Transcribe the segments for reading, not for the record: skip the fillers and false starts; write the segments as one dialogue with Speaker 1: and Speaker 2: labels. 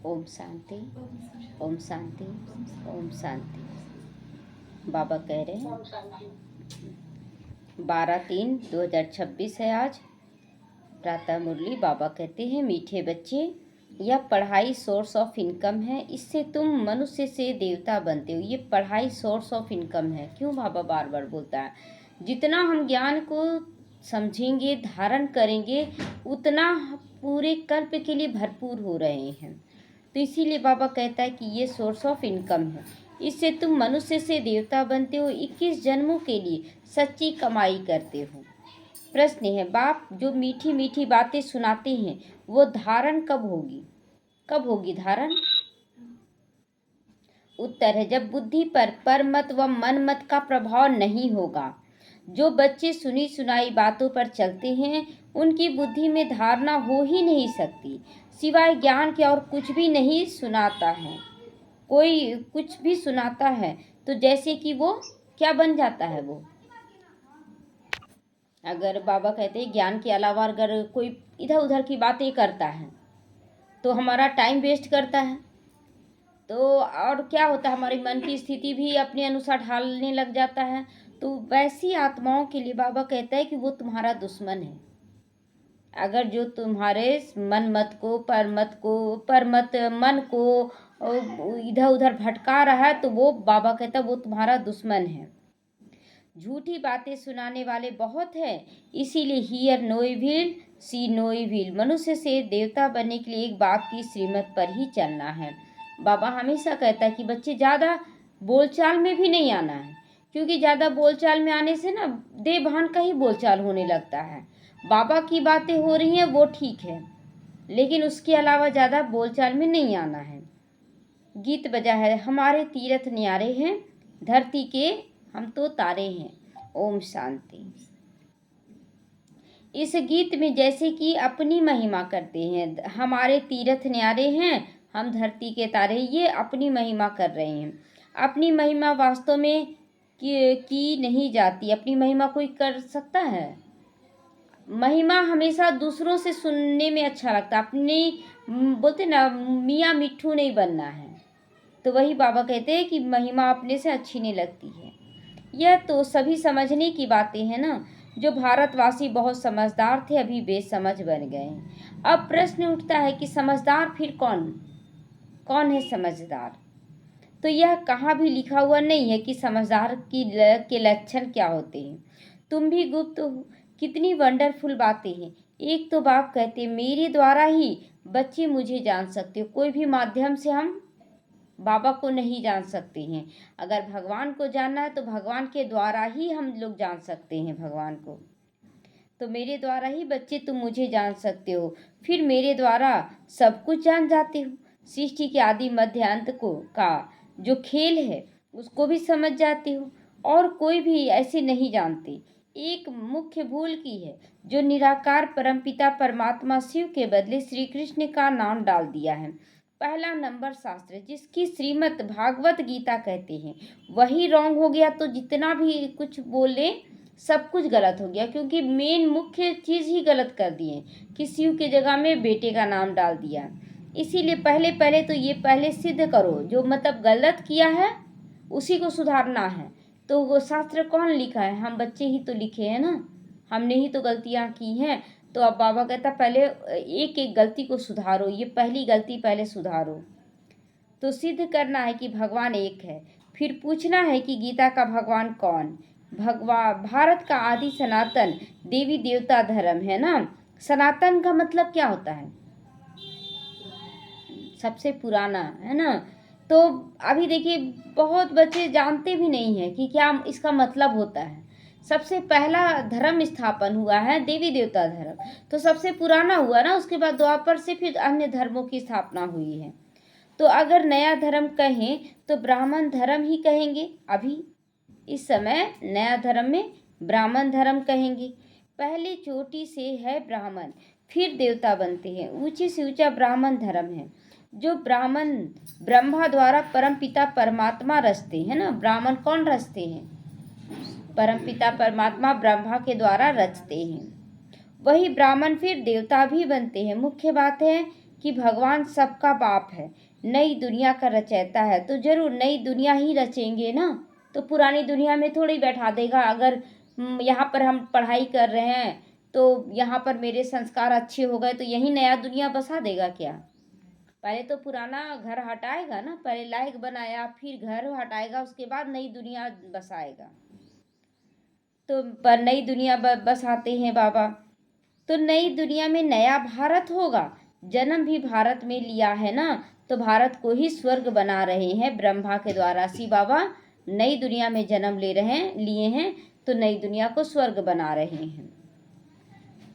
Speaker 1: ओम शांति, ओम शांति, ओम शांति। बाबा कह रहे हैं 12/3/2026 है आज। प्रातः मुरली। बाबा कहते हैं, मीठे बच्चे, यह पढ़ाई सोर्स ऑफ इनकम है। इससे तुम मनुष्य से देवता बनते हो। ये पढ़ाई सोर्स ऑफ इनकम है। क्यों बाबा बार बार बोलता है? जितना हम ज्ञान को समझेंगे, धारण करेंगे, उतना पूरे कल्प के लिए भरपूर हो रहे हैं। तो इसीलिए बाबा कहता है कि ये सोर्स ऑफ इनकम है। इससे तुम मनुष्य से देवता बनते हो। 21 जन्मों के लिए सच्ची कमाई करते हो। प्रश्न है, बाप जो मीठी मीठी बातें सुनाते हैं वो धारण कब होगी? कब होगी धारण? उत्तर है, जब बुद्धि पर परमत व मनमत का प्रभाव नहीं होगा। जो बच्चे सुनी सुनाई बातों पर चलते हैं उनकी बुद्धि में धारणा हो ही नहीं सकती। सिवाय ज्ञान के और कुछ भी नहीं सुनाता है। कोई कुछ भी सुनाता है तो जैसे कि वो क्या बन जाता है। वो अगर बाबा कहते हैं ज्ञान के अलावा अगर कोई इधर उधर की बातें करता है तो हमारा टाइम वेस्ट करता है। तो और क्या होता है, हमारी मन की स्थिति भी अपने अनुसार ढालने लग जाता है। तो वैसी आत्माओं के लिए बाबा कहता है कि वो तुम्हारा दुश्मन है। अगर जो तुम्हारे मनमत को परमत मन को इधर उधर भटका रहा है तो वो बाबा कहता है वो तुम्हारा दुश्मन है। झूठी बातें सुनाने वाले बहुत हैं, इसीलिए hear no evil see no evil. मनुष्य से देवता बनने के लिए एक बाप की श्रीमत पर ही चलना है। बाबा हमेशा कहता है कि बच्चे ज़्यादा बोलचाल में भी नहीं आना है, क्योंकि ज़्यादा बोलचाल में आने से ना देवभान का ही बोलचाल होने लगता है। बाबा की बातें हो रही हैं वो ठीक है, लेकिन उसके अलावा ज़्यादा बोलचाल में नहीं आना है। गीत बजा है, हमारे तीर्थ न्यारे हैं, धरती के हम तो तारे हैं। ओम शांति। इस गीत में जैसे कि अपनी महिमा करते हैं, हमारे तीर्थ न्यारे हैं, हम धरती के तारे, ये अपनी महिमा कर रहे हैं। अपनी महिमा वास्तव में की नहीं जाती। अपनी महिमा कोई कर सकता है? महिमा हमेशा दूसरों से सुनने में अच्छा लगता है। अपनी बोलते ना, मियाँ मिट्ठू नहीं बनना है। तो वही बाबा कहते हैं कि महिमा अपने से अच्छी नहीं लगती है। यह तो सभी समझने की बातें हैं ना। जो भारतवासी बहुत समझदार थे अभी बेसमझ बन गए हैं। अब प्रश्न उठता है कि समझदार फिर कौन है समझदार? तो यह कहाँ भी लिखा हुआ नहीं है कि समझदार के लक्षण क्या होते हैं। तुम भी गुप्त हो। कितनी वंडरफुल बातें हैं। एक तो बाप कहते मेरे द्वारा ही बच्चे मुझे जान सकते हो। कोई भी माध्यम से हम बाबा को नहीं जान सकते हैं। अगर भगवान को जानना है तो भगवान के द्वारा ही हम लोग जान सकते हैं भगवान को। तो मेरे द्वारा ही बच्चे तुम मुझे जान सकते हो। फिर मेरे द्वारा सब कुछ जान जाते हो। सृष्टि के आदि मध्य अंत को का जो खेल है उसको भी समझ जाते हो। और कोई भी ऐसे नहीं जानते। एक मुख्य भूल की है जो निराकार परमपिता परमात्मा शिव के बदले श्री कृष्ण का नाम डाल दिया है। पहला नंबर शास्त्र जिसकी श्रीमद् भागवत गीता कहते हैं वही रॉन्ग हो गया तो जितना भी कुछ बोले सब कुछ गलत हो गया, क्योंकि मेन मुख्य चीज़ ही गलत कर दिए कि शिव के जगह में बेटे का नाम डाल दिया। इसीलिए पहले तो ये पहले सिद्ध करो, जो मतलब गलत किया है उसी को सुधारना है। तो वो शास्त्र कौन लिखा है? हम बच्चे ही तो लिखे हैं ना, हमने ही तो गलतियाँ की हैं। तो अब बाबा कहता पहले एक एक गलती को सुधारो, ये पहली गलती पहले सुधारो। तो सिद्ध करना है कि भगवान एक है। फिर पूछना है कि गीता का भगवान कौन? भारत का आदि सनातन देवी देवता धर्म है ना। सनातन का मतलब क्या होता है? सबसे पुराना है ना। तो अभी देखिए बहुत बच्चे जानते भी नहीं हैं कि क्या इसका मतलब होता है। सबसे पहला धर्म स्थापन हुआ है देवी देवता धर्म, तो सबसे पुराना हुआ ना। उसके बाद द्वापर से फिर अन्य धर्मों की स्थापना हुई है। तो अगर नया धर्म कहें तो ब्राह्मण धर्म ही कहेंगे। अभी इस समय नया धर्म में ब्राह्मण धर्म कहेंगे। पहले चोटी से है ब्राह्मण, फिर देवता बनते हैं। ऊंचे से ऊंचा ब्राह्मण धर्म है। जो ब्राह्मण ब्रह्मा द्वारा परमपिता परमात्मा रचते हैं ना। ब्राह्मण कौन रचते हैं? परमपिता परमात्मा ब्रह्मा के द्वारा रचते हैं। वही ब्राह्मण फिर देवता भी बनते हैं। मुख्य बात है कि भगवान सबका बाप है, नई दुनिया का रचयिता है, तो जरूर नई दुनिया ही रचेंगे ना। तो पुरानी दुनिया में थोड़ी बैठा देगा। अगर यहाँ पर हम पढ़ाई कर रहे हैं तो यहाँ पर मेरे संस्कार अच्छे हो गए तो यही नया दुनिया बसा देगा क्या? पहले तो पुराना घर हटाएगा ना, पहले लायक बनाया, फिर घर हटाएगा, उसके बाद नई दुनिया बसाएगा। तो पर नई दुनिया बसाते हैं बाबा। तो नई दुनिया में नया भारत होगा। जन्म भी भारत में लिया है ना, तो भारत को ही स्वर्ग बना रहे हैं ब्रह्मा के द्वारा। सी बाबा नई दुनिया में जन्म लिए हैं तो नई दुनिया को स्वर्ग बना रहे हैं।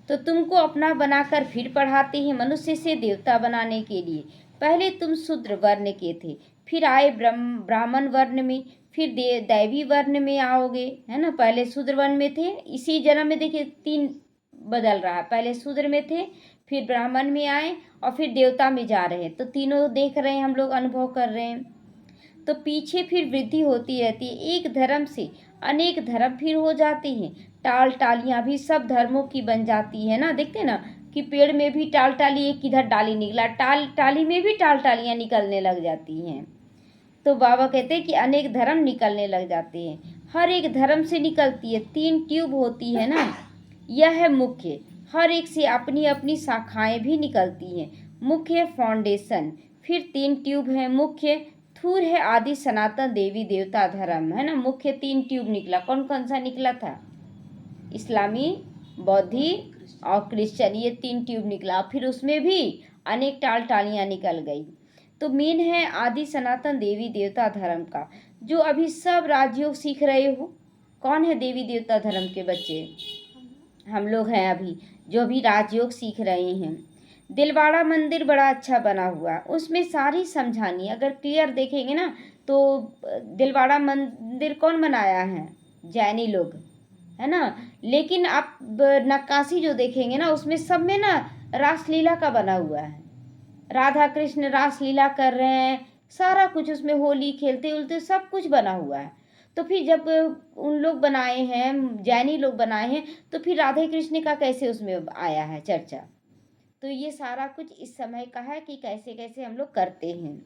Speaker 1: तो तुमको अपना बनाकर फिर पढ़ाते हैं मनुष्य से देवता बनाने के लिए। पहले तुम शूद्र वर्ण के थे, फिर आए ब्राह्मण वर्ण में, फिर दैवी वर्ण में आओगे, है ना। पहले शूद्र वर्ण में थे, इसी जन्म में देखिए 3 बदल रहा है। पहले शूद्र में थे, फिर ब्राह्मण में आए और फिर देवता में जा रहे हैं। तो तीनों देख रहे हैं, हम लोग अनुभव कर रहे हैं। तो पीछे फिर वृद्धि होती रहती है। एक धर्म से अनेक धर्म फिर हो जाते हैं। टाल टालियाँ भी सब धर्मों की बन जाती है ना। देखते ना कि पेड़ में भी टाल टाली, एक किधर डाली निकला, टाल टाली में भी टाल टालियाँ निकलने लग जाती हैं। तो बाबा कहते हैं कि अनेक धर्म निकलने लग जाते हैं। हर एक धर्म से निकलती है, 3 ट्यूब होती है ना, यह है मुख्य। हर एक से अपनी अपनी शाखाएं भी निकलती हैं। मुख्य फाउंडेशन, फिर 3 ट्यूब है मुख्य, थूर है आदि सनातन देवी देवता धर्म, है ना। मुख्य 3 ट्यूब निकला। कौन कौन सा निकला था? इस्लामी, बौद्धि और क्रिश्चियन, ये 3 ट्यूब निकला। फिर उसमें भी अनेक टाल टालियाँ निकल गई। तो मेन है आदि सनातन देवी देवता धर्म का, जो अभी सब राजयोग सीख रहे हो। कौन है देवी देवता धर्म के बच्चे? हम लोग हैं अभी, जो अभी राजयोग सीख रहे हैं। दिलवाड़ा मंदिर बड़ा अच्छा बना हुआ, उसमें सारी समझानी अगर क्लियर देखेंगे ना तो दिलवाड़ा मंदिर कौन बनाया है? जैनी लोग, है ना। लेकिन आप नक्काशी जो देखेंगे ना उसमें सब में ना रासलीला का बना हुआ है। राधा कृष्ण रासलीला कर रहे हैं, सारा कुछ उसमें, होली खेलते उलते सब कुछ बना हुआ है। तो फिर जब उन लोग बनाए हैं, जैनी लोग बनाए हैं, तो फिर राधे कृष्ण का कैसे उसमें आया है चर्चा? तो ये सारा कुछ इस समय का है कि कैसे कैसे हम लोग करते हैं।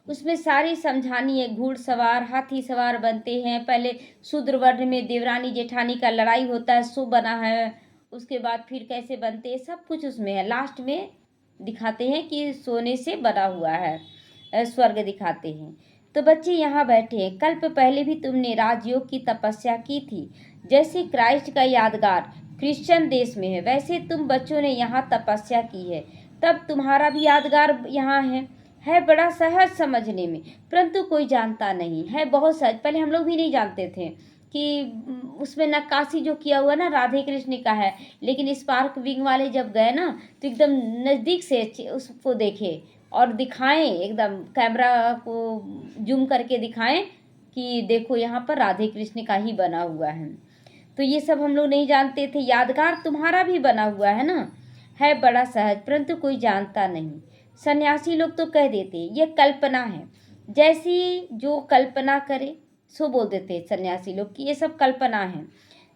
Speaker 1: उसमें सारी समझानी है। घुड़सवार हाथी सवार बनते हैं। पहले शूद्र वर्ण में देवरानी जेठानी का लड़ाई होता है, सो बना है। उसके बाद फिर कैसे बनते हैं सब कुछ उसमें है। लास्ट में दिखाते हैं कि सोने से बना हुआ है, स्वर्ग दिखाते हैं। तो बच्चे यहाँ बैठे हैं, कल्प पहले भी तुमने राजयोग की तपस्या की थी। जैसे क्राइस्ट का यादगार क्रिश्चियन देश में है, वैसे तुम बच्चों ने यहाँ तपस्या की है, तब तुम्हारा भी यादगार यहाँ है बड़ा सहज समझने में, परंतु कोई जानता नहीं है। बहुत सहज, पहले हम लोग भी नहीं जानते थे कि उसमें नक्काशी जो किया हुआ ना राधे कृष्ण का है। लेकिन स्पार्क विंग वाले जब गए ना तो एकदम नज़दीक से उसको देखे और दिखाएं, एकदम कैमरा को जूम करके दिखाएं कि देखो यहाँ पर राधे कृष्ण का ही बना हुआ है। तो ये सब हम लोग नहीं जानते थे। यादगार तुम्हारा भी बना हुआ है ना, है बड़ा सहज, परंतु कोई जानता नहीं। सन्यासी लोग तो कह देते ये कल्पना है, जैसी जो कल्पना करे सो बोल देते सन्यासी लोग कि ये सब कल्पना है।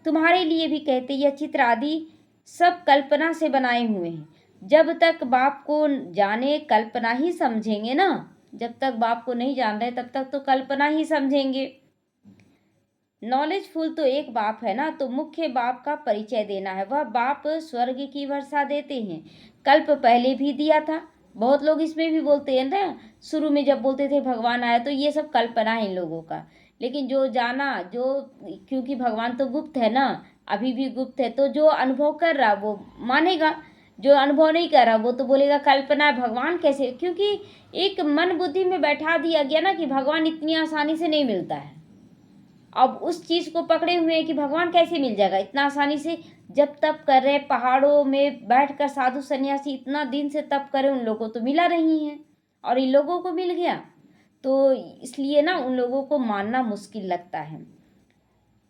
Speaker 1: तुम्हारे लिए भी कहते यह चित्र आदि सब कल्पना से बनाए हुए हैं। जब तक बाप को जाने कल्पना ही समझेंगे ना, जब तक बाप को नहीं जान रहे तब तक तो कल्पना ही समझेंगे। नॉलेजफुल तो एक बाप है ना, तो मुख्य बाप का परिचय देना है। वह बाप स्वर्ग की वर्षा देते हैं, कल्प पहले भी दिया था। बहुत लोग इसमें भी बोलते हैं ना, शुरू में जब बोलते थे भगवान आया, तो ये सब कल्पना है इन लोगों का। लेकिन जो जाना, जो, क्योंकि भगवान तो गुप्त है ना, अभी भी गुप्त है, तो जो अनुभव कर रहा वो मानेगा, जो अनुभव नहीं कर रहा वो तो बोलेगा कल्पना है। भगवान कैसे? क्योंकि एक मन बुद्धि में बैठा दिया गया ना कि भगवान इतनी आसानी से नहीं मिलता है। अब उस चीज़ को पकड़े हुए हैं कि भगवान कैसे मिल जाएगा इतना आसानी से। जब तप कर रहे पहाड़ों में बैठकर साधु सन्यासी इतना दिन से तप करे, उन लोगों को तो मिला नहीं है और इन लोगों को मिल गया, तो इसलिए ना उन लोगों को मानना मुश्किल लगता है।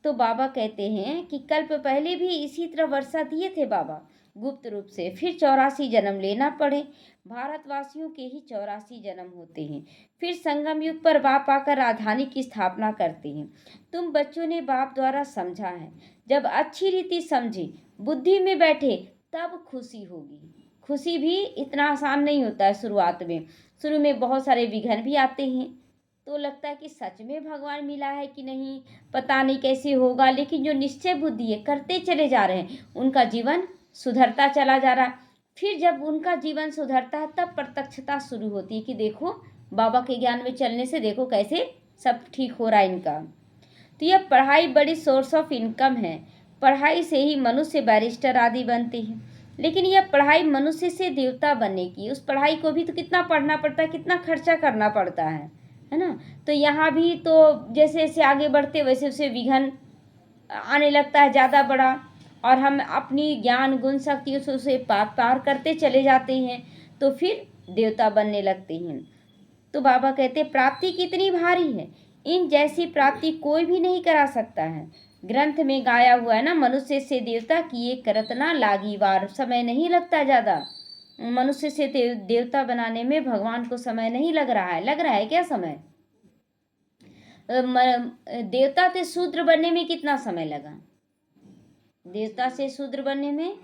Speaker 1: तो बाबा कहते हैं कि कल्प पहले भी इसी तरह वर्षा दिए थे बाबा गुप्त रूप से, फिर 84 जन्म लेना पड़े। भारतवासियों के ही 84 जन्म होते हैं। फिर संगम युग पर बाप आकर राजधानी की स्थापना करते हैं। तुम बच्चों ने बाप द्वारा समझा है, जब अच्छी रीति समझे, बुद्धि में बैठे, तब खुशी होगी। खुशी भी इतना आसान नहीं होता है शुरुआत में। शुरू में बहुत सारे विघ्न भी आते हैं, तो लगता है कि सच में भगवान मिला है कि नहीं, पता नहीं कैसे होगा। लेकिन जो निश्चय बुद्धि है, करते चले जा रहे हैं, उनका जीवन सुधरता चला जा रहा है। फिर जब उनका जीवन सुधरता है तब प्रत्यक्षता शुरू होती है कि देखो बाबा के ज्ञान में चलने से देखो कैसे सब ठीक हो रहा है इनका। तो यह पढ़ाई बड़ी सोर्स ऑफ इनकम है। पढ़ाई से ही मनुष्य बैरिस्टर आदि बनते हैं। लेकिन यह पढ़ाई मनुष्य से देवता बनने की, उस पढ़ाई को भी तो कितना पढ़ना पड़ता है, कितना खर्चा करना पड़ता है ना। तो यहाँ भी तो जैसे जैसे आगे बढ़ते वैसे वैसे विघ्न आने लगता है ज़्यादा बड़ा, और हम अपनी ज्ञान गुण शक्तियों से उसे पार करते चले जाते हैं, तो फिर देवता बनने लगते हैं। तो बाबा कहते प्राप्ति कितनी भारी है, इन जैसी प्राप्ति कोई भी नहीं करा सकता है। ग्रंथ में गाया हुआ है ना, मनुष्य से देवता किए करत ना लागी वार। समय नहीं लगता ज़्यादा, मनुष्य से देवता बनाने में भगवान को समय नहीं लग रहा है। लग रहा है क्या समय? देवता से शूद्र बनने में कितना समय लगा? देवता से शूद्र बनने में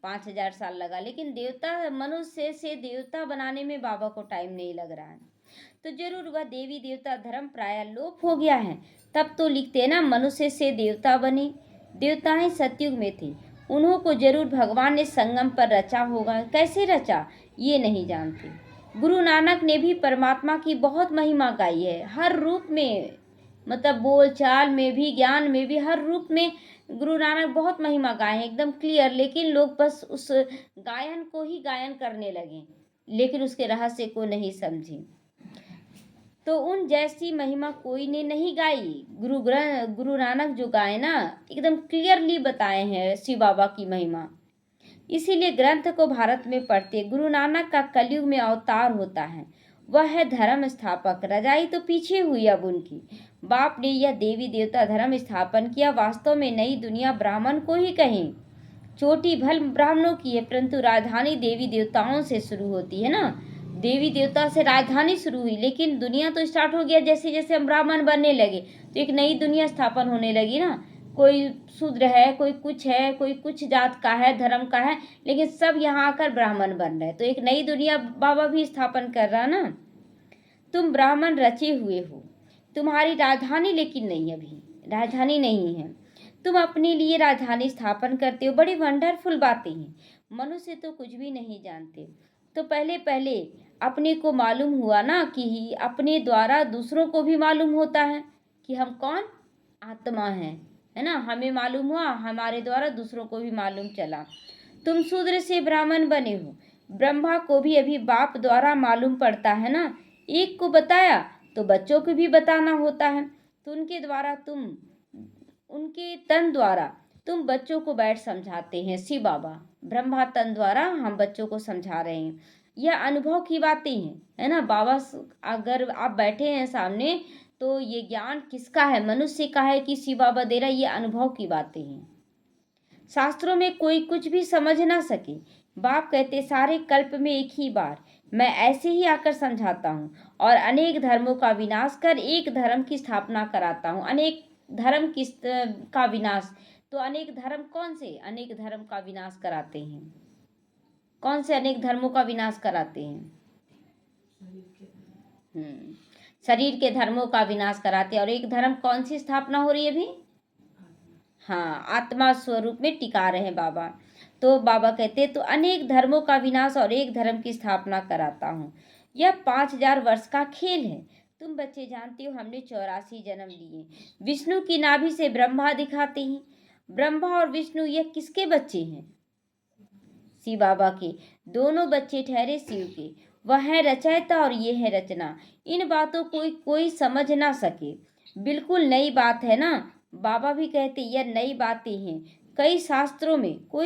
Speaker 1: 5000 साल लगा। लेकिन देवता, मनुष्य से देवता बनाने में बाबा को टाइम नहीं लग रहा है। तो जरूर वह देवी देवता धर्म प्राय लोप हो गया है। तब तो लिखते हैं ना, मनुष्य से देवता बने। देवताएं सतयुग में थे, उन्हों को जरूर भगवान ने संगम पर रचा होगा। कैसे रचा ये नहीं जानते। गुरु नानक ने भी परमात्मा की बहुत महिमा गाई है, हर रूप में, मतलब बोल चाल में भी, ज्ञान में भी, हर रूप में गुरु नानक बहुत महिमा गाए हैं, एकदम क्लियर। लेकिन लोग बस उस गायन को ही गायन करने लगे, लेकिन उसके रहस्य को नहीं समझे। तो उन जैसी महिमा कोई ने नहीं गाई। गुरु नानक जो गाए ना, एकदम क्लियरली बताए हैं शिव बाबा की महिमा। इसीलिए ग्रंथ को भारत में पढ़ते। गुरु नानक का कलयुग में अवतार होता है, वह है धर्म स्थापक। रजाई तो पीछे हुई अब उनकी। बाप ने यह देवी देवता धर्म स्थापन किया। वास्तव में नई दुनिया ब्राह्मण को ही कहें, चोटी भल ब्राह्मणों की है, परंतु राजधानी देवी देवताओं से शुरू होती है ना। देवी देवता से राजधानी शुरू हुई, लेकिन दुनिया तो स्टार्ट हो गया। जैसे जैसे हम ब्राह्मण बनने लगे तो एक नई दुनिया स्थापन होने लगी ना। कोई शूद्र है, कोई कुछ है, कोई कुछ जात का है, धर्म का है, लेकिन सब यहाँ आकर ब्राह्मण बन रहे। तो एक नई दुनिया बाबा भी स्थापन कर रहा ना। तुम ब्राह्मण रचे हुए हो, तुम्हारी राजधानी लेकिन नहीं, अभी राजधानी नहीं है। तुम अपने लिए राजधानी स्थापन करते हो। बड़ी वंडरफुल बातें हैं। मनुष्य तो कुछ भी नहीं जानते। तो पहले पहले अपने को मालूम हुआ ना कि अपने द्वारा दूसरों को भी मालूम होता है कि हम कौन, आत्मा है ना। हमें मालूम हुआ, हमारे द्वारा दूसरों को भी मालूम चला। तुम शूद्र से ब्राह्मण बने हो, ब्रह्मा को भी अभी बाप द्वारा मालूम पड़ता है ना। एक को बताया तो बच्चों को भी बताना होता है। तो उनके द्वारा उनके तन द्वारा तुम बच्चों को बैठ समझाते हैं। शिव बाबा ब्रह्मा तन द्वारा हम बच्चों को समझा रहे हैं। यह अनुभव की बातें हैं, है ना। बाबा अगर आप बैठे हैं सामने तो ये ज्ञान किसका है, मनुष्य का है कि शिव बाबा दे रहा है, ये अनुभव की बातें हैं। शास्त्रों में कोई कुछ भी समझ ना सके। बाप कहते सारे कल्प में एक ही बार मैं ऐसे ही आकर समझाता हूँ और अनेक धर्मों का विनाश कर एक धर्म की स्थापना कराता हूँ। अनेक धर्म का विनाश, तो अनेक धर्म कौन से अनेक धर्म का विनाश कराते हैं? कौन से अनेक धर्मों का विनाश कराते हैं? शरीर के धर्मों का विनाश कराते हैं। और एक धर्म कौन सी स्थापना हो रही है अभी? हाँ, आत्मा स्वरूप में टिका रहे बाबा। तो बाबा कहते तो अनेक धर्मों का विनाश और एक धर्म की स्थापना कराता हूँ। यह 5000 वर्ष का खेल है। तुम बच्चे जानते हो हमने 84 जन्म लिए। विष्णु की नाभि से ब्रह्मा दिखाते हैं। ब्रह्मा और विष्णु यह किसके बच्चे हैं? शिव बाबा के। दोनों बच्चे ठहरे शिव के। वह है रचयिता और ये है रचना। इन बातों को कोई समझ ना सके, बिल्कुल नई बात है ना। बाबा भी कहते यह नई बातें हैं। कोई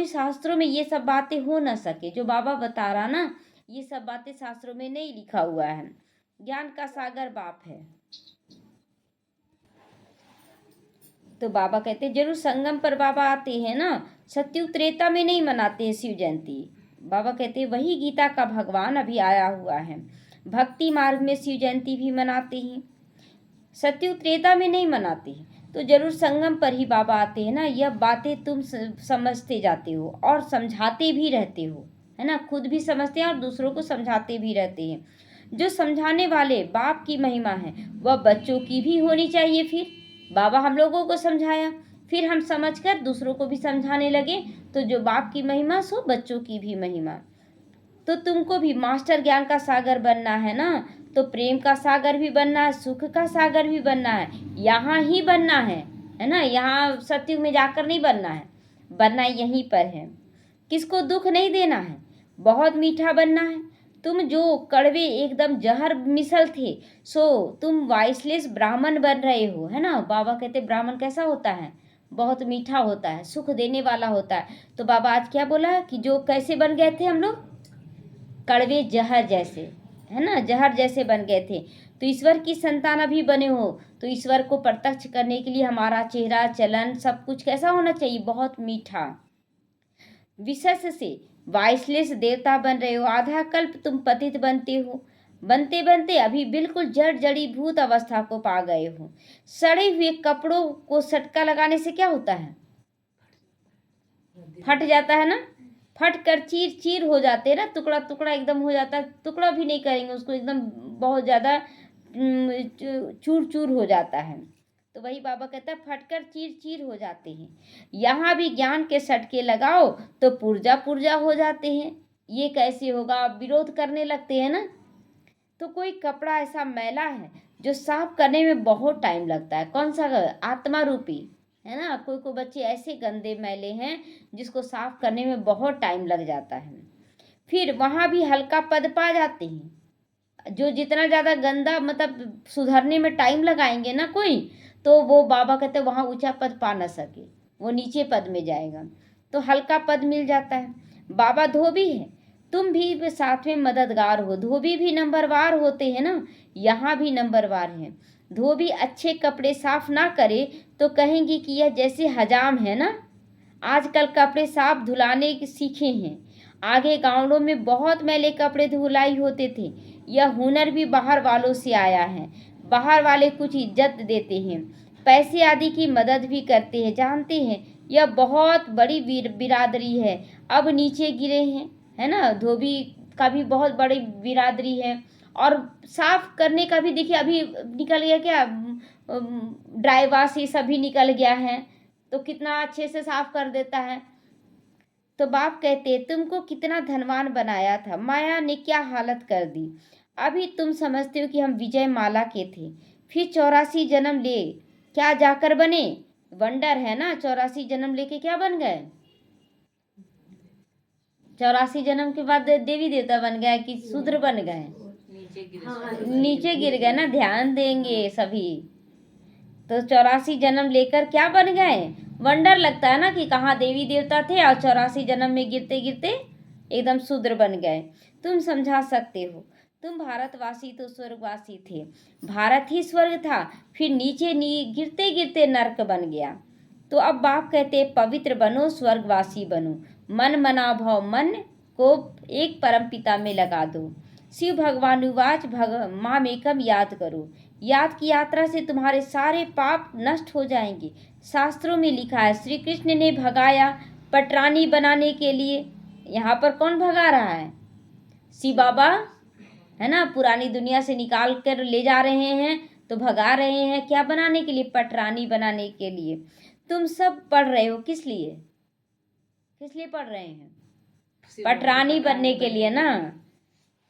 Speaker 1: शास्त्रों में ये सब बातें हो ना सके। जो बाबा बता रहा ना, ये सब बातें शास्त्रों में नहीं लिखा हुआ है। ज्ञान का सागर बाप है। तो बाबा कहते जरूर संगम पर बाबा आते हैं ना। सत्युग त्रेता में नहीं मनाते हैं शिव जयंती। बाबा कहते वही गीता का भगवान अभी आया हुआ है। भक्ति मार्ग में शिव जयंती भी मनाते हैं, सत्युग त्रेता में नहीं मनाते हैं। तो जरूर संगम पर ही बाबा आते हैं ना। यह बातें तुम समझते जाते हो और समझाते भी रहते हो, है ना, खुद भी समझते हैं और दूसरों को समझाते भी रहते हैं। जो समझाने वाले बाप की महिमा है वह बच्चों की भी होनी चाहिए। फिर बाबा हम लोगों को समझाया, फिर हम समझकर दूसरों को भी समझाने लगे, तो जो बाप की महिमा सो बच्चों की भी महिमा। तो तुमको भी मास्टर ज्ञान का सागर बनना है ना, तो प्रेम का सागर भी बनना है, सुख का सागर भी बनना है, यहाँ ही बनना है ना, यहाँ सत्युग में जाकर नहीं बनना है, बनना यहीं पर है। किसको दुख नहीं देना है, बहुत मीठा बनना है। तुम जो कड़वे एकदम जहर मिसल थे, सो तुम वाइसलेस ब्राह्मण बन रहे हो, है ना। बाबा कहते ब्राह्मण कैसा होता है, बहुत मीठा होता है, सुख देने वाला होता है। तो बाबा आज क्या बोला कि जो कैसे बन गए थे हम लोग, कड़वे जहर जैसे, है ना, जहर जैसे बन गए थे। तो ईश्वर की संतान अभी बने हो, तो ईश्वर को प्रत्यक्ष करने के लिए हमारा चेहरा चलन सब कुछ कैसा होना चाहिए, बहुत मीठा। विशेष से वाइसलेस देवता बन रहे हो, आधा कल्प तुम पतित बनते हो, बनते बनते अभी बिल्कुल जड़ जड़ी भूत अवस्था को पा गए हो। सड़े हुए कपड़ों को सटका लगाने से क्या होता है, फट जाता है ना, फट कर चीर चीर हो जाते हैं ना, टुकड़ा टुकड़ा एकदम हो जाता है, टुकड़ा भी नहीं करेंगे उसको, एकदम बहुत ज़्यादा चूर चूर हो जाता है। तो वही बाबा कहता है फटकर चीर चीर हो जाते हैं। यहाँ भी ज्ञान के सटके लगाओ तो पुर्जा पुर्जा हो जाते हैं। ये कैसे होगा, विरोध करने लगते हैं ना। तो कोई कपड़ा ऐसा मैला है जो साफ करने में बहुत टाइम लगता है, कौन सा, आत्मा रूपी, है ना। कोई कोई बच्चे ऐसे गंदे मैले हैं जिसको साफ करने में बहुत टाइम लग जाता है। फिर वहाँ भी हल्का पद पा जाते हैं। जो जितना ज़्यादा गंदा मतलब सुधरने में टाइम लगाएंगे ना कोई, तो वो बाबा कहते हैं वहाँ ऊंचा पद पा ना सके, वो नीचे पद में जाएगा, तो हल्का पद मिल जाता है। बाबा धोबी है, तुम भी साथ में मददगार हो। धोबी भी नंबरवार होते हैं ना, यहाँ भी नंबरवार हैं। धोबी अच्छे कपड़े साफ ना करे तो कहेंगे कि यह जैसे हजाम है ना। आजकल कपड़े साफ धुलाने सीखे हैं, आगे गाँवों में बहुत मैले कपड़े धुलाई होते थे। यह हुनर भी बाहर वालों से आया है। बाहर वाले कुछ इज्जत देते हैं, पैसे आदि की मदद भी करते हैं। जानते हैं यह बहुत बड़ी बिरादरी है, अब नीचे गिरे हैं, है ना। धोबी का भी बहुत बड़ी बिरादरी है। और साफ करने का भी देखिए अभी निकल गया क्या, ड्राई वॉश ये सभी निकल गया है, तो कितना अच्छे से साफ कर देता है। तो बाप कहते तुमको कितना धनवान बनाया था, माया ने क्या हालत कर दी। अभी तुम समझते हो कि हम विजय माला के थे, फिर 84 जन्म ले क्या जाकर बने, वंडर है ना। 84 जन्म लेके क्या बन गए, 84 जन्म के बाद देवी देवता बन गए कि शूद्र बन गए, नीचे गिर गए ना। ध्यान देंगे सभी, तो 84 जन्म लेकर क्या बन गए, वंडर लगता है ना कि कहाँ देवी देवता थे और 84 जन्म में गिरते गिरते एकदम शूद्र बन गए। तुम समझा सकते हो, तुम भारतवासी तो स्वर्गवासी थे, भारत ही स्वर्ग था, फिर नीचे गिरते गिरते नरक बन गया। तो अब बाप कहते पवित्र बनो, स्वर्गवासी बनो, मन मना भाव मन को एक परम पिता में लगा दो। शिव भगवान उवाच माम एकम याद करो, याद की यात्रा से तुम्हारे सारे पाप नष्ट हो जाएंगे। शास्त्रों में लिखा है श्री कृष्ण ने भगाया पटरानी बनाने के लिए। यहाँ पर कौन भगा रहा है, शिव बाबा, है ना। पुरानी दुनिया से निकाल कर ले जा रहे हैं, तो भगा रहे हैं क्या बनाने के लिए, पटरानी बनाने के लिए। तुम सब पढ़ रहे हो किस लिए, किस लिए पढ़ रहे हैं, पटरानी बनने के लिए ना।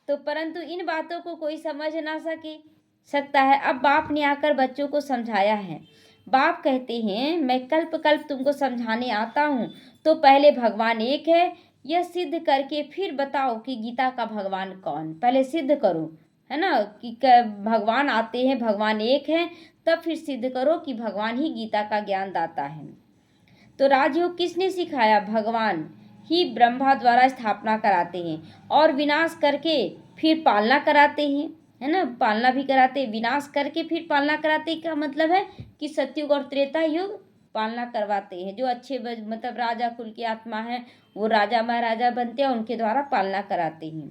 Speaker 1: तो परंतु इन बातों को कोई समझ ना सकता है। अब बाप ने आकर बच्चों को समझाया है। बाप कहते हैं मैं कल्प कल्प तुमको समझाने आता हूँ, तो पहले भगवान एक है यह सिद्ध करके फिर बताओ कि गीता का भगवान कौन, पहले सिद्ध करो, है ना, कि भगवान आते हैं, भगवान एक है, तब फिर सिद्ध करो कि भगवान ही गीता का ज्ञान दाता है। तो राजयोग किसने सिखाया, भगवान ही ब्रह्मा द्वारा स्थापना कराते हैं और विनाश करके फिर पालना कराते हैं, है ना। पालना भी कराते, विनाश करके फिर पालना कराते का मतलब है कि सतयुग और त्रेता युग पालना करवाते हैं। जो अच्छे मतलब राजा कुल की आत्मा है वो राजा महाराजा बनते हैं, उनके द्वारा पालना कराते हैं,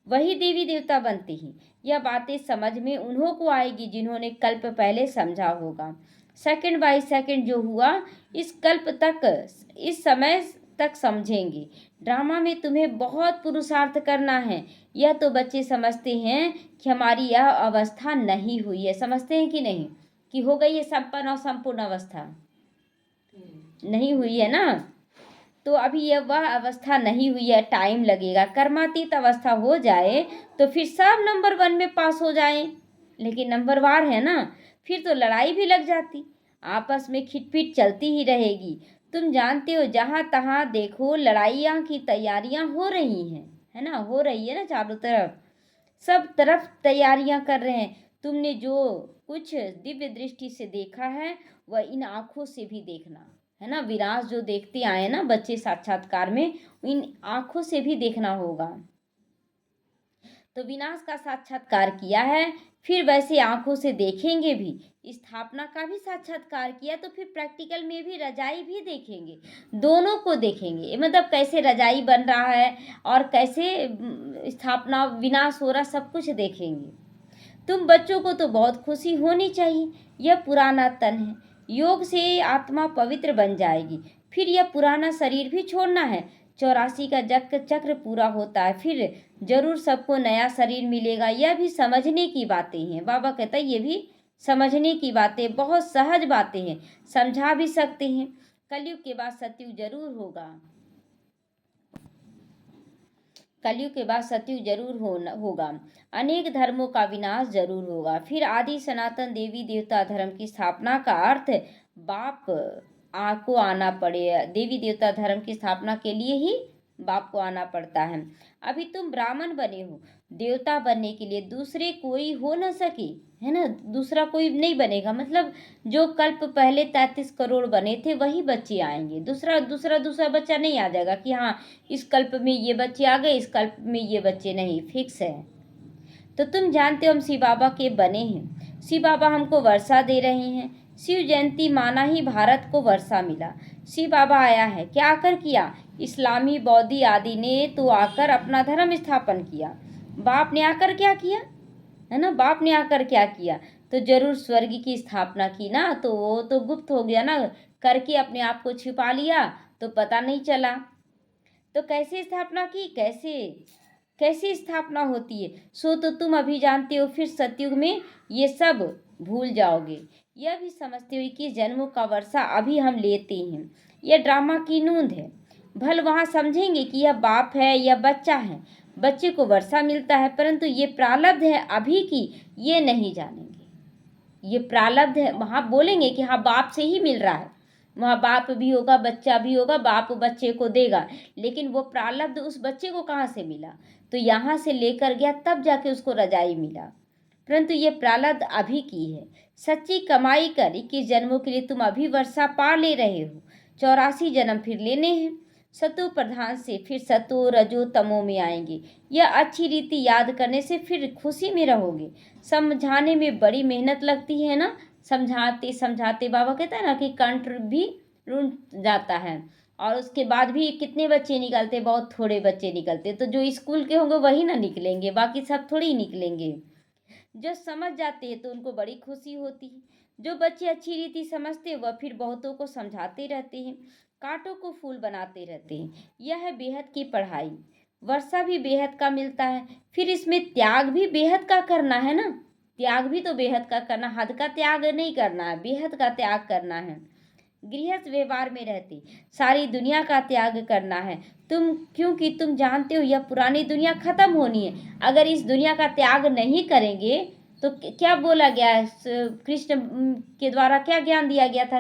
Speaker 1: वही देवी देवता बनते हैं। यह बातें समझ में उन्हों को आएगी जिन्होंने कल्प पहले समझा होगा। सेकंड बाय सेकंड जो हुआ इस कल्प तक, इस समय तक समझेंगे। ड्रामा में तुम्हें बहुत पुरुषार्थ करना है। यह तो बच्चे समझते हैं कि हमारी यह अवस्था नहीं हुई है। समझते हैं कि नहीं कि हो गई है संपन्न और संपूर्ण अवस्था? नहीं हुई है ना। तो अभी यह वह अवस्था नहीं हुई है, टाइम लगेगा। कर्मातीत अवस्था हो जाए तो फिर सब नंबर 1 में पास हो जाएं, लेकिन नंबर वार है ना, फिर तो लड़ाई भी लग जाती, आपस में खिटपिट चलती ही रहेगी। तुम जानते हो जहाँ तहाँ देखो लड़ाइयाँ की तैयारियाँ हो रही हैं, है ना, हो रही है ना, चारों तरफ सब तरफ तैयारियां कर रहे हैं। तुमने जो कुछ दिव्य दृष्टि से देखा है वह इन आंखों से भी देखना, है ना। विनाश जो देखते आए ना बच्चे साक्षात्कार में, इन आंखों से भी देखना होगा। तो विनाश का साक्षात्कार किया है, फिर वैसे आंखों से देखेंगे भी। स्थापना का भी साक्षात्कार किया तो फिर प्रैक्टिकल में भी रजाई भी देखेंगे, दोनों को देखेंगे। मतलब कैसे रजाई बन रहा है और कैसे स्थापना विनाश हो रहा, सब कुछ देखेंगे। तुम बच्चों को तो बहुत खुशी होनी चाहिए। यह पुराना तन है, योग से आत्मा पवित्र बन जाएगी। फिर यह पुराना शरीर भी छोड़ना है। 84 का चक्र पूरा होता है, फिर जरूर सबको नया शरीर मिलेगा। यह भी समझने की बातें हैं। बाबा कहता है ये भी समझने की बातें, बहुत सहज बातें हैं, समझा भी सकते हैं। कलयुग के बाद सतयुग जरूर होगा, कलयुग के बाद सतयुग जरूर होगा। अनेक धर्मों का विनाश जरूर होगा। फिर आदि सनातन देवी देवता धर्म की स्थापना का अर्थ बाप को आना पड़े। देवी देवता धर्म की स्थापना के लिए ही बाप को आना पड़ता है। अभी तुम ब्राह्मण बने हो, देवता बनने के लिए दूसरे कोई हो न सके, है ना, दूसरा कोई नहीं बनेगा। मतलब जो कल्प पहले 33 करोड़ बने थे वही बच्चे आएंगे, दूसरा बच्चा नहीं आ जाएगा कि हाँ इस कल्प में ये बच्चे आ गए, इस कल्प में ये बच्चे नहीं, फिक्स है। तो तुम जानते हो हम शिव बाबा के बने हैं। शिव बाबा हमको वर्षा दे रहे हैं। शिव जयंती माना ही भारत को वर्षा मिला। शिव बाबा आया है, क्या आकर किया? इस्लामी बौद्धी आदि ने तो आकर अपना धर्म स्थापन किया। बाप ने आकर क्या किया, है ना, बाप ने आकर क्या किया? तो जरूर स्वर्ग की स्थापना की ना, तो वो तो गुप्त हो गया ना, करके अपने आप को छिपा लिया तो पता नहीं चला। तो कैसे स्थापना की, कैसे कैसी स्थापना होती है सो तो तुम अभी जानते हो। फिर सतयुग में ये सब भूल जाओगे। यह भी समझते हो कि जन्मों का वर्षा अभी हम लेते हैं, यह ड्रामा की नूंद है। भल वहाँ समझेंगे कि यह बाप है या बच्चा है। बच्चे को वर्षा मिलता है, परंतु ये प्रारब्ध है अभी की, ये नहीं जानेंगे। ये प्रारब्ध है, वहाँ बोलेंगे कि हाँ बाप से ही मिल रहा है, वहाँ बाप भी होगा बच्चा भी होगा, बाप बच्चे को देगा, लेकिन वो प्रारब्ध उस बच्चे को कहाँ से मिला? तो यहाँ से लेकर गया तब जाके उसको रजाई मिला। परंतु ये प्रारब्ध अभी की है। सच्ची कमाई कर 21 जन्मों के लिए तुम अभी वर्षा पा ले रहे हो, 84 जन्म फिर लेने हैं। सतो प्रधान से फिर सतो रजो तमो में आएंगे। यह अच्छी रीति याद करने से फिर खुशी में रहोगे। समझाने में बड़ी मेहनत लगती है ना, समझाते समझाते बाबा कहता है ना कि कंठ भी रुन जाता है, और उसके बाद भी कितने बच्चे निकलते, बहुत थोड़े बच्चे निकलते। तो जो स्कूल के होंगे वही ना निकलेंगे, बाकी सब थोड़ी ही निकलेंगे। जो समझ जाते हैं तो उनको बड़ी खुशी होती है। जो बच्चे अच्छी रीति समझते हैं वह फिर बहुतों को समझाते रहते हैं, कांटों को फूल बनाते रहते हैं। यह है बेहद की पढ़ाई। वर्षा भी बेहद का मिलता है, फिर इसमें त्याग भी बेहद का करना है ना, त्याग भी तो बेहद का करना, हद का त्याग नहीं करना है, बेहद का त्याग करना है। गृहस्थ व्यवहार में रहते सारी दुनिया का त्याग करना है तुम, क्योंकि तुम जानते हो यह पुरानी दुनिया खत्म होनी है। अगर इस दुनिया का त्याग नहीं करेंगे तो क्या बोला गया है कृष्ण के द्वारा, क्या ज्ञान दिया गया था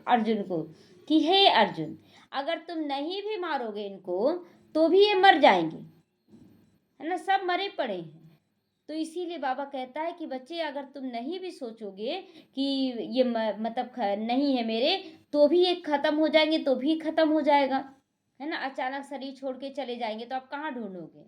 Speaker 1: अर्जुन को कि हे अर्जुन, अगर तुम नहीं भी मारोगे इनको तो भी ये मर जाएंगे, है ना, सब मरे पड़े हैं। तो इसीलिए बाबा कहता है कि बच्चे अगर तुम नहीं भी सोचोगे कि ये मतलब नहीं है मेरे, तो भी ये खत्म हो जाएंगे, तो भी खत्म हो जाएगा, है ना। अचानक शरीर छोड़ के चले जाएंगे तो आप कहाँ ढूंढोगे?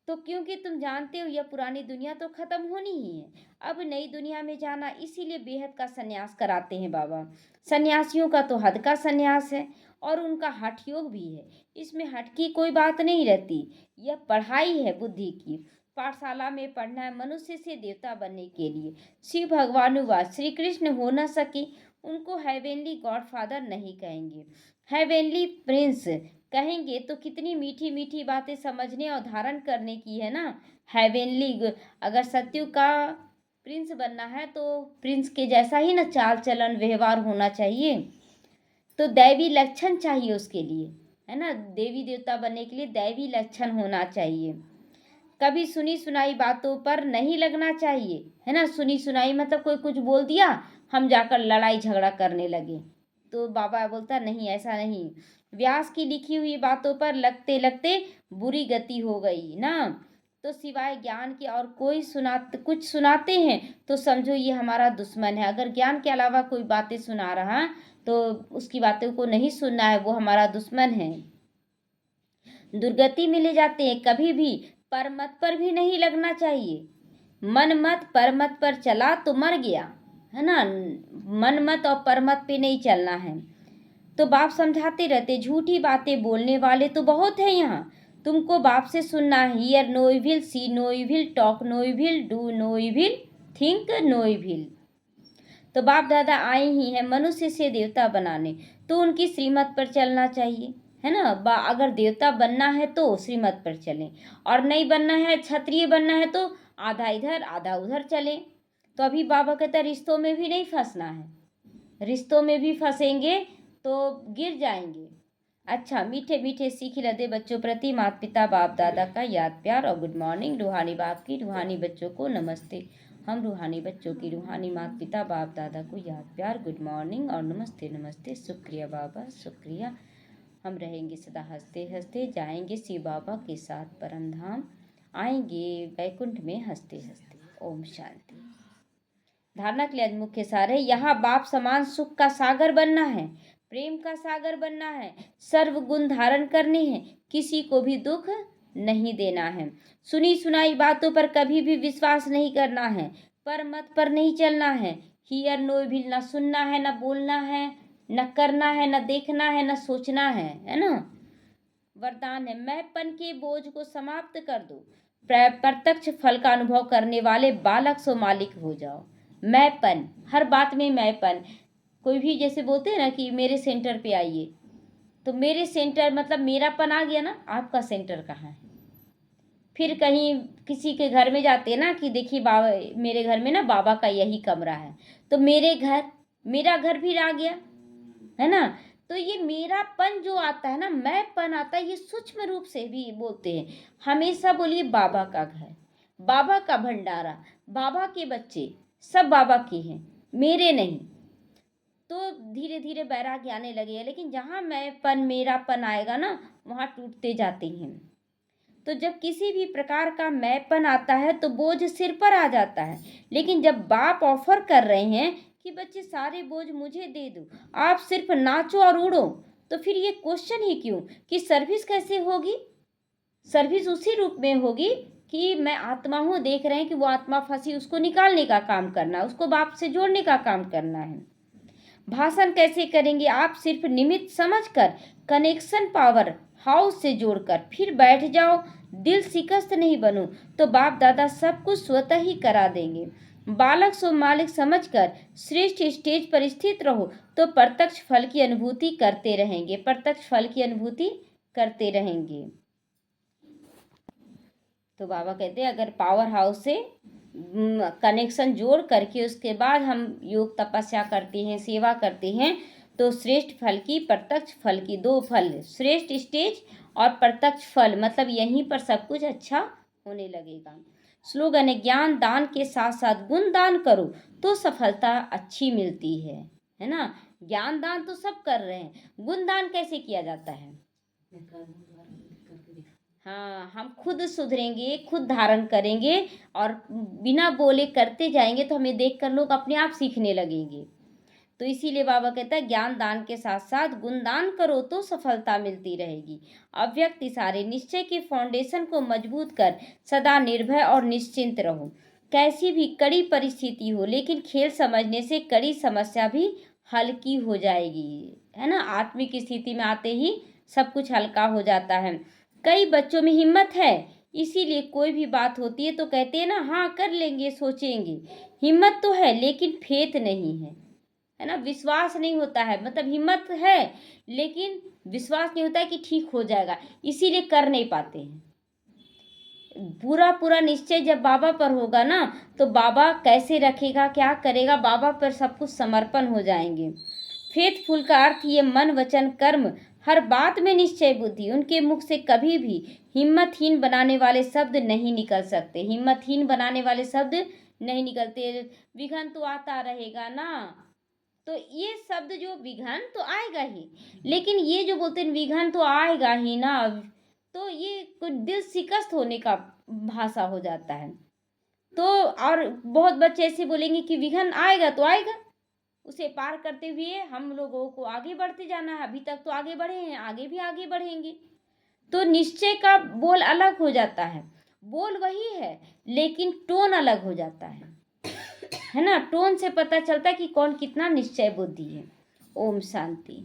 Speaker 1: तो क्योंकि तुम जानते हो यह पुरानी दुनिया तो खत्म होनी ही है, अब नई दुनिया में जाना, इसीलिए बेहद का सन्यास कराते हैं बाबा। सन्यासियों का तो हद का सन्यास है और उनका हठ योग भी है। इसमें हठ की कोई बात नहीं रहती, यह पढ़ाई है बुद्धि की। पाठशाला में पढ़ना है मनुष्य से देवता बनने के लिए। शिव भगवान हुआ, श्री कृष्ण हो न सके, उनको हेवेनली गॉडफादर नहीं कहेंगे, हेवेनली प्रिंस कहेंगे। तो कितनी मीठी मीठी बातें समझने और धारण करने की है ना। हेवेनली, अगर सत्युग का प्रिंस बनना है तो प्रिंस के जैसा ही ना चाल चलन व्यवहार होना चाहिए। तो दैवी लक्षण चाहिए उसके लिए, है ना। देवी देवता बनने के लिए दैवी लक्षण होना चाहिए। कभी सुनी सुनाई बातों पर नहीं लगना चाहिए, है ना। सुनी सुनाई मतलब कोई कुछ बोल दिया, हम जाकर लड़ाई झगड़ा करने लगे, तो बाबा बोलता नहीं, ऐसा नहीं। व्यास की लिखी हुई बातों पर लगते लगते बुरी गति हो गई ना। तो सिवाय ज्ञान के और कोई कुछ सुनाते हैं तो समझो ये हमारा दुश्मन है। अगर ज्ञान के अलावा कोई बातें सुना रहा है तो उसकी बातों को नहीं सुनना है, वो हमारा दुश्मन है। दुर्गति में ले जाते हैं। कभी भी परमत पर भी नहीं लगना चाहिए। मन मत परमत पर चला तो मर गया, है ना। मन मत और परमत पे नहीं चलना है। तो बाप समझाते रहते, झूठी बातें बोलने वाले तो बहुत है यहाँ। तुमको बाप से सुनना है, hear no evil, see no evil, talk no evil, do no evil, think no evil. तो बाप दादा आए ही हैं मनुष्य से देवता बनाने, तो उनकी श्रीमत पर चलना चाहिए, है ना। अगर देवता बनना है तो श्रीमत पर चलें, और नहीं बनना है, क्षत्रिय बनना है तो आधा इधर आधा उधर चलें। तो अभी बाबा कहता है रिश्तों में भी नहीं फंसना है, रिश्तों में भी फंसेंगे तो गिर जाएंगे। अच्छा, मीठे मीठे सीख लदे बच्चों प्रति माता पिता बाप दादा का याद प्यार और गुड मॉर्निंग। रूहानी बाप की रूहानी बच्चों को नमस्ते। हम रूहानी बच्चों की रूहानी माता पिता बाप दादा को याद प्यार, गुड मॉर्निंग और नमस्ते नमस्ते। शुक्रिया बाबा, शुक्रिया। हम रहेंगे सदा हंसते हंसते, जाएंगे शिव बाबा के साथ परम धाम, आएंगे वैकुंठ में हंसते हंसते। ओम शांति। धारणा के लिए आज मुख्य सार है, यहाँ बाप समान सुख का सागर बनना है, प्रेम का सागर बनना है, सर्व गुण धारण करने हैं, किसी को भी दुख नहीं देना है। सुनी सुनाई बातों पर कभी भी विश्वास नहीं करना है, पर मत पर नहीं चलना है। हियर नो इविल, ना सुनना है, ना बोलना है, न करना है, न देखना है, न सोचना है ना। वरदान है, मैंपन के बोझ को समाप्त कर दो, प्रत्यक्ष फल का अनुभव करने वाले बालक सो मालिक हो जाओ। मैंपन, हर बात में मैंपन। कोई भी जैसे बोलते हैं ना कि मेरे सेंटर पे आइए, तो मेरे सेंटर मतलब मेरापन आ गया ना, आपका सेंटर कहाँ है। फिर कहीं किसी के घर में जाते हैं ना कि देखिए बाबा, मेरे घर में ना बाबा का यही कमरा है, तो मेरा घर भी आ गया, है ना। तो ये मेरापन जो आता है ना, मैंपन आता है, ये सूक्ष्म रूप से भी बोलते हैं। हमेशा बोलिए बाबा का घर, बाबा का भंडारा, बाबा के बच्चे सब बाबा के हैं, मेरे नहीं। तो धीरे धीरे वैराग्य आने लगे हैं, लेकिन जहाँ मैंपन मेरापन आएगा ना, वहाँ टूटते जाते हैं। तो जब किसी भी प्रकार का मैंपन आता है तो बोझ सिर पर आ जाता है। लेकिन जब बाप ऑफर कर रहे हैं कि बच्चे सारे बोझ मुझे दे दो, आप सिर्फ नाचो और उड़ो, तो फिर ये क्वेश्चन ही क्यों कि सर्विस कैसे होगी। सर्विस उसी रूप में होगी कि मैं आत्मा हूँ, देख रहे हैं कि वो आत्मा फंसी, उसको निकालने का काम करना है, उसको बाप से जोड़ने का काम करना है। भाषण कैसे करेंगे आप, सिर्फ निमित्त समझकर, कनेक्शन पावर हाउस से जोड़कर फिर बैठ जाओ। दिल शिकस्त नहीं बनो तो बाप दादा सब कुछ स्वतः ही करा देंगे। बालक सो मालिक समझकर श्रेष्ठ स्टेज पर स्थित रहो तो प्रत्यक्ष फल की अनुभूति करते रहेंगे, प्रत्यक्ष फल की अनुभूति करते रहेंगे। तो बाबा कहते हैं अगर पावर हाउस से कनेक्शन जोड़ करके उसके बाद हम योग तपस्या करते हैं, सेवा करते हैं, तो श्रेष्ठ फल की, प्रत्यक्ष फल की, दो फल, श्रेष्ठ स्टेज और प्रत्यक्ष फल, मतलब यहीं पर सब कुछ अच्छा होने लगेगा। स्लोगन है, ज्ञान दान के साथ साथ गुण दान करो तो सफलता अच्छी मिलती है ना। ज्ञान दान तो सब कर रहे हैं, गुण दान कैसे किया जाता है। हाँ, हम खुद सुधरेंगे, खुद धारण करेंगे और बिना बोले करते जाएंगे तो हमें देखकर लोग अपने आप सीखने लगेंगे। तो इसीलिए बाबा कहता है ज्ञान दान के साथ साथ गुण दान करो तो सफलता मिलती रहेगी। अव्यक्त इशारे निश्चय के फाउंडेशन को मजबूत कर सदा निर्भय और निश्चिंत रहो। कैसी भी कड़ी परिस्थिति हो, लेकिन खेल समझने से कड़ी समस्या भी हल्की हो जाएगी, है ना। आत्मिक स्थिति में आते ही सब कुछ हल्का हो जाता है। कई बच्चों में हिम्मत है, इसीलिए कोई भी बात होती है तो कहते हैं ना, हाँ कर लेंगे, सोचेंगे। हिम्मत तो है लेकिन फेथ नहीं है, है ना, विश्वास नहीं होता है, मतलब हिम्मत है लेकिन विश्वास नहीं होता है कि ठीक हो जाएगा, इसीलिए कर नहीं पाते हैं। पूरा पूरा निश्चय जब बाबा पर होगा ना, तो बाबा कैसे रखेगा, क्या करेगा, बाबा पर सब कुछ समर्पण हो जाएंगे। फेथफुल का अर्थ ये मन वचन कर्म हर बात में निश्चय बुद्धि। उनके मुख से कभी भी हिम्मतहीन बनाने वाले शब्द नहीं निकल सकते, हिम्मतहीन बनाने वाले शब्द नहीं निकलते। विघन तो आता रहेगा ना, तो ये शब्द जो विघन तो आएगा ही, लेकिन ये जो बोलते हैं विघन तो आएगा ही ना, तो ये कुछ दिल शिकस्त होने का भाषा हो जाता है। तो और बहुत बच्चे ऐसे बोलेंगे कि विघन आएगा तो आएगा, उसे पार करते हुए हम लोगों को आगे बढ़ते जाना है, अभी तक तो आगे बढ़े हैं, आगे भी आगे बढ़ेंगे। तो निश्चय का बोल अलग हो जाता है, बोल वही है लेकिन टोन अलग हो जाता है ना, टोन से पता चलता है कि कौन कितना निश्चय बुद्धि है। ओम शांति।